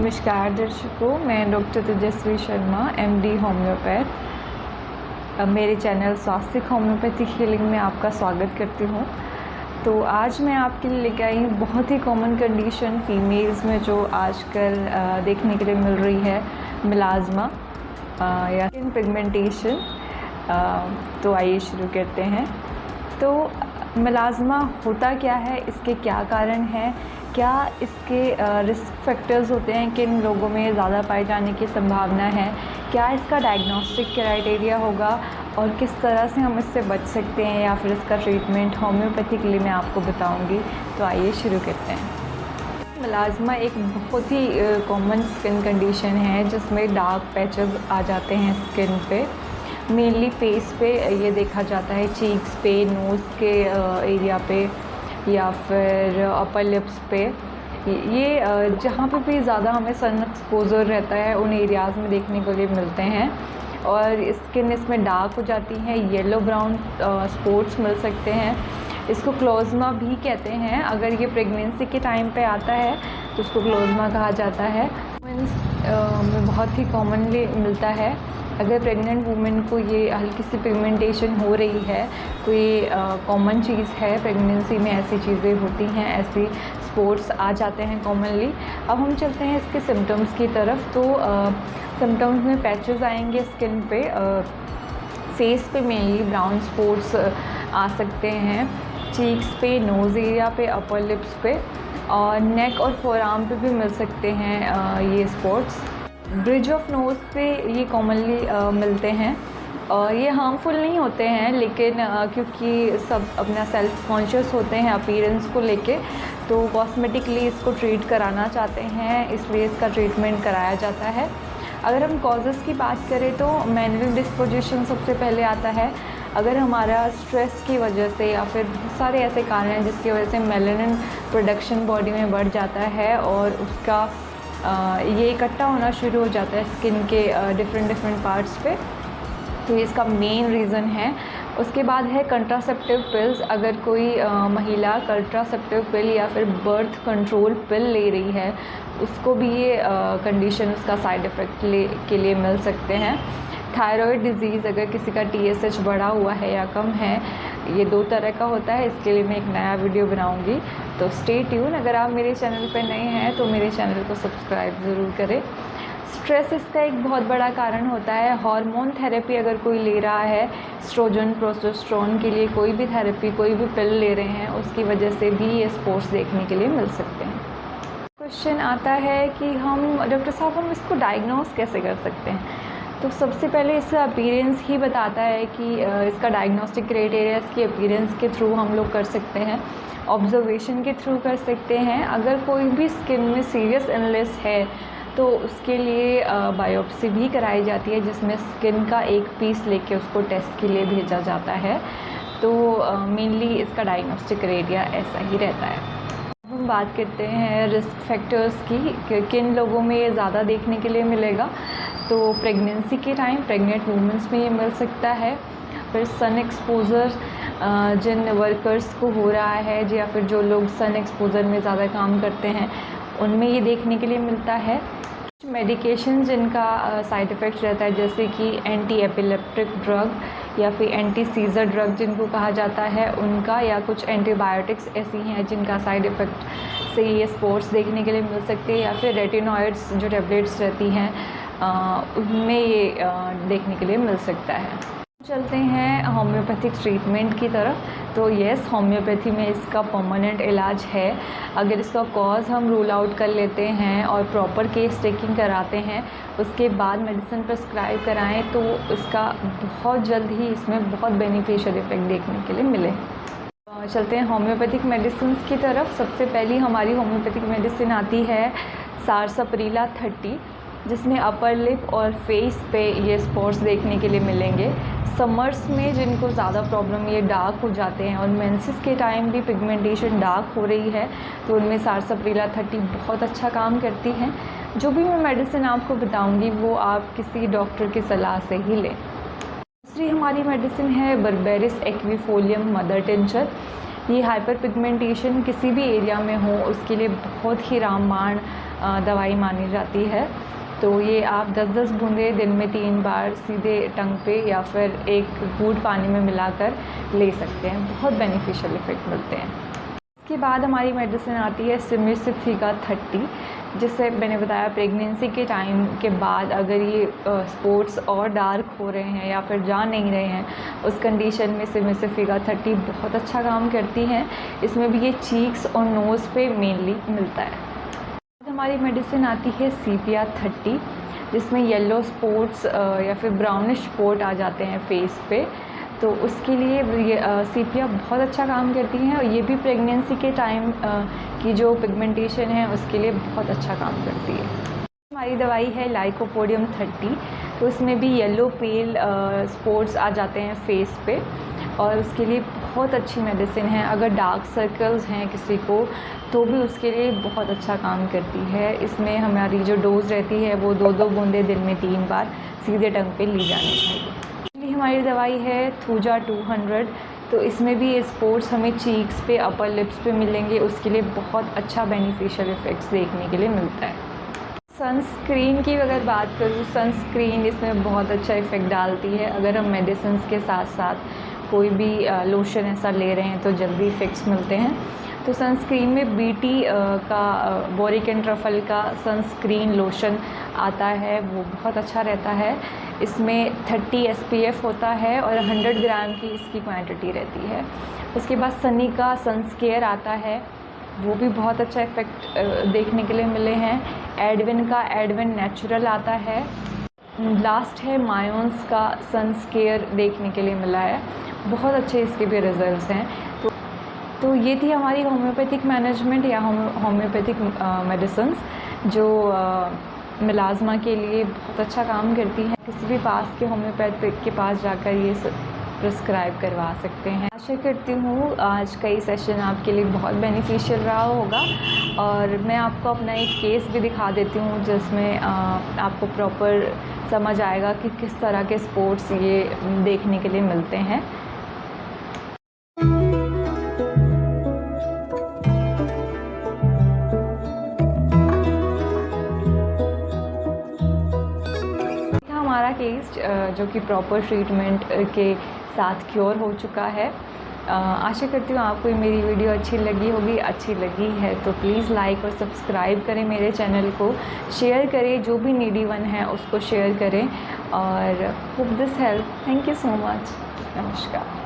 नमस्कार दर्शकों, मैं डॉक्टर तेजस्वी शर्मा एमडी होम्योपैथ मेरे चैनल स्वास्थ्य होम्योपैथिक हीलिंग में आपका स्वागत करती हूँ। तो आज मैं आपके लिए लेकर आई हूँ बहुत ही कॉमन कंडीशन फीमेल्स में जो आजकल देखने के लिए मिल रही है, मिलाज़्मा या स्किन पिगमेंटेशन। तो आइए शुरू करते हैं। तो मिलाज़्मा होता क्या है, इसके क्या कारण हैं, क्या इसके रिस्क फैक्टर्स होते हैं, किन लोगों में ज़्यादा पाए जाने की संभावना है, क्या इसका डायग्नोस्टिक क्राइटेरिया होगा और किस तरह से हम इससे बच सकते हैं या फिर इसका ट्रीटमेंट होम्योपैथिकली मैं आपको बताऊंगी। तो आइए शुरू करते हैं। मिलाज़्मा एक बहुत ही कॉमन स्किन कंडीशन है जिसमें डार्क पैचेस आ जाते हैं स्किन पे। मेनली फेस पे ये देखा जाता है, चीक्स पे, नोज़ के एरिया पे या फिर अपर लिप्स पे। ये जहाँ पे भी ज़्यादा हमें सन एक्सपोजर रहता है उन एरियाज़ में देखने को लिए मिलते हैं और स्किन इसमें डार्क हो जाती है, येलो ब्राउन स्पॉट्स मिल सकते हैं। इसको क्लोज़्मा भी कहते हैं। अगर ये प्रेगनेंसी के टाइम पे आता है तो उसको क्लोज़्मा कहा जाता है। में बहुत ही कॉमनली मिलता है। अगर प्रेग्नेंट वुमेन को ये हल्की सी पिगमेंटेशन हो रही है तो ये कॉमन चीज़ है। प्रेगनेंसी में ऐसी चीज़ें होती हैं, ऐसी स्पॉट्स आ जाते हैं कॉमनली। अब हम चलते हैं इसके सिम्टम्स की तरफ। तो सिम्टम्स में पैचेस आएंगे स्किन पे, फेस पे मेनली ब्राउन स्पॉट्स आ सकते हैं, चीक्स पे, नोज़ एरिया पे, अपर लिप्स पे और नेक और फोरआर्म पे भी मिल सकते हैं ये स्पॉट्स। ब्रिज ऑफ नोज़ पे ये कॉमनली मिलते हैं और ये हार्मफुल नहीं होते हैं, लेकिन क्योंकि सब अपना सेल्फ कॉन्शियस होते हैं अपीयरेंस को लेके, तो कॉस्मेटिकली इसको ट्रीट कराना चाहते हैं, इसलिए इसका ट्रीटमेंट कराया जाता है। अगर हम कॉजेज़ की बात करें तो मैनुअल डिस्पोजिशन सबसे पहले आता है। अगर हमारा स्ट्रेस की वजह से या फिर बहुत सारे ऐसे कारण हैं जिसकी वजह से मेलानिन प्रोडक्शन बॉडी में बढ़ जाता है और उसका ये इकट्ठा होना शुरू हो जाता है स्किन के डिफरेंट पार्ट्स पे, तो इसका मेन रीज़न है। उसके बाद है कंट्रासेप्टिव पिल्स। अगर कोई महिला कंट्रासेप्टिव पिल या फिर बर्थ कंट्रोल पिल ले रही है उसको भी ये कंडीशन, उसका साइड इफ़ेक्ट के लिए मिल सकते हैं। थायराइड डिज़ीज़, अगर किसी का TSH बढ़ा हुआ है या कम है, ये 2 तरह का होता है। इसके लिए मैं एक नया वीडियो बनाऊंगी, तो स्टे ट्यून। अगर आप मेरे चैनल पर नए हैं तो मेरे चैनल को सब्सक्राइब ज़रूर करें। स्ट्रेस इसका एक बहुत बड़ा कारण होता है। हार्मोन थेरेपी अगर कोई ले रहा है, एस्ट्रोजन, प्रोजेस्टेरोन के लिए कोई भी थेरेपी, कोई भी पिल ले रहे हैं, उसकी वजह से भी ये स्पॉट्स देखने के लिए मिल सकते हैं। क्वेश्चन आता है कि डॉक्टर साहब हम इसको डायग्नोस कैसे कर सकते हैं? तो सबसे पहले इसका अपीयरेंस ही बताता है कि इसका डायग्नोस्टिक क्राइटेरिया इसकी अपीयरेंस के थ्रू हम लोग कर सकते हैं, ऑब्जर्वेशन के थ्रू कर सकते हैं। अगर कोई भी स्किन में सीरियस इलनेस है तो उसके लिए बायोप्सी भी कराई जाती है, जिसमें स्किन का एक पीस लेके उसको टेस्ट के लिए भेजा जाता है। तो मेनली इसका डायग्नोस्टिक क्राइटेरिया ऐसा ही रहता है। हम बात करते हैं रिस्क फैक्टर्स की कि किन लोगों में ये ज़्यादा देखने के लिए मिलेगा। तो प्रेगनेंसी के टाइम प्रेग्नेंट वुमेंस में ये मिल सकता है। फिर सन एक्सपोज़र जिन वर्कर्स को हो रहा है या फिर जो लोग सन एक्सपोज़र में ज़्यादा काम करते हैं उनमें ये देखने के लिए मिलता है। मेडिकेशन जिनका साइड इफ़ेक्ट रहता है, जैसे कि एंटी एपिलेप्टिक ड्रग या फिर एंटी सीज़र ड्रग जिनको कहा जाता है उनका, या कुछ एंटीबायोटिक्स ऐसी हैं जिनका साइड इफ़ेक्ट से ये स्पॉट्स देखने के लिए मिल सकते हैं, या फिर रेटिनॉइड्स जो टैबलेट्स रहती हैं उनमें ये देखने के लिए मिल सकता है। चलते हैं होम्योपैथिक ट्रीटमेंट की तरफ। तो येस, होम्योपैथी में इसका परमानेंट इलाज है। अगर इसका कॉज हम रूल आउट कर लेते हैं और प्रॉपर केस टेकिंग कराते हैं, उसके बाद मेडिसिन प्रिस्क्राइब कराएं, तो इसका बहुत जल्द ही इसमें बहुत बेनिफिशियल इफ़ेक्ट देखने के लिए मिले। चलते हैं होम्योपैथिक मेडिसिन की तरफ। सबसे पहली हमारी होम्योपैथिक मेडिसिन आती है सारसाप्रिला 30, जिसमें अपर लिप और फेस पे ये स्पॉट्स देखने के लिए मिलेंगे। समर्स में जिनको ज़्यादा प्रॉब्लम, ये डार्क हो जाते हैं और मेंसेस के टाइम भी पिगमेंटेशन डार्क हो रही है, तो उनमें सारसाप्रिला 30 बहुत अच्छा काम करती हैं। जो भी मैं मेडिसिन आपको बताऊंगी वो आप किसी डॉक्टर की सलाह से ही लें। दूसरी हमारी मेडिसिन है बर्बेरिस एक्विफोलियम मदर टिंचर। ये हाइपर पिगमेंटेशन किसी भी एरिया में हो उसके लिए बहुत ही रामबाण दवाई मानी जाती है। तो ये आप 10-10 बूंदें दिन में 3 बार सीधे टंग पे या फिर एक घूंट पानी में मिलाकर ले सकते हैं, बहुत बेनिफिशियल इफ़ेक्ट मिलते हैं। इसके बाद हमारी मेडिसिन आती है सिमिसिफिगा 30, जिससे मैंने बताया प्रेगनेंसी के टाइम के बाद अगर ये स्पॉट्स और डार्क हो रहे हैं या फिर जा नहीं रहे हैं, उस कंडीशन में सिमिसिफिगा 30 बहुत अच्छा काम करती हैं। इसमें भी ये चीक्स और नोज़ पे मेनली मिलता है। हमारी मेडिसिन आती है सीपिया 30, जिसमें येलो स्पॉट्स या फिर ब्राउनिश स्पॉट आ जाते हैं फेस पे, तो उसके लिए ये सीपिया बहुत अच्छा काम करती हैं और ये भी प्रेगनेंसी के टाइम की जो पिगमेंटेशन है उसके लिए बहुत अच्छा काम करती है। हमारी दवाई है लाइकोपोडियम 30, तो उसमें भी येलो पेल स्पॉट्स आ जाते हैं फेस पे और उसके लिए बहुत अच्छी मेडिसिन है। अगर डार्क सर्कल्स हैं किसी को तो भी उसके लिए बहुत अच्छा काम करती है। इसमें हमारी जो डोज़ रहती है वो 2-2 बूंदें दिन में 3 बार सीधे टंग पे ली जानी चाहिए। हमारी दवाई है थूजा 200, तो इसमें भी ये स्पॉट्स हमें चीक्स पे, अपर लिप्स पे मिलेंगे, उसके लिए बहुत अच्छा बेनिफिशियल इफ़ेक्ट्स देखने के लिए मिलता है। सनस्क्रीन की अगर बात करूँ, सनस्क्रीन इसमें बहुत अच्छा इफ़ेक्ट डालती है। अगर हम मेडिसिन के साथ साथ कोई भी लोशन ऐसा ले रहे हैं तो जल्दी इफ़ेक्ट्स मिलते हैं। तो सनस्क्रीन में बीटी का बोरिक एंड ट्रफल का सनस्क्रीन लोशन आता है, वो बहुत अच्छा रहता है। इसमें 30 SPF होता है और 100 ग्राम की इसकी क्वांटिटी रहती है। उसके बाद सनी का सनस्केयर आता है, वो भी बहुत अच्छा इफ़ेक्ट देखने के लिए मिले हैं। एडविन का एडविन नेचुरल आता है। लास्ट है मायोन्स का सनस्केयर देखने के लिए मिला है, बहुत अच्छे इसके भी रिज़ल्ट्स हैं। तो ये थी हमारी होम्योपैथिक मैनेजमेंट या होम्योपैथिक मेडिसिन्स जो मिलाज़मा के लिए बहुत अच्छा काम करती हैं। किसी भी पास के होम्योपैथिक के पास जाकर ये प्रिस्क्राइब करवा सकते हैं। आशा करती हूँ आज का ये सेशन आपके लिए बहुत बेनिफिशियल रहा होगा और मैं आपको अपना एक केस भी दिखा देती हूँ जिसमें आपको प्रॉपर समझ आएगा कि किस तरह के स्पॉट्स ये देखने के लिए मिलते हैं। हमारा केस जो कि प्रॉपर ट्रीटमेंट के साथ क्योर हो चुका है। आशा करती हूँ आपको मेरी वीडियो अच्छी लगी होगी। अच्छी लगी है तो प्लीज़ लाइक और सब्सक्राइब करें मेरे चैनल को, शेयर करें, जो भी नीडी वन है उसको शेयर करें और hope this help. Thank you so much. नमस्कार।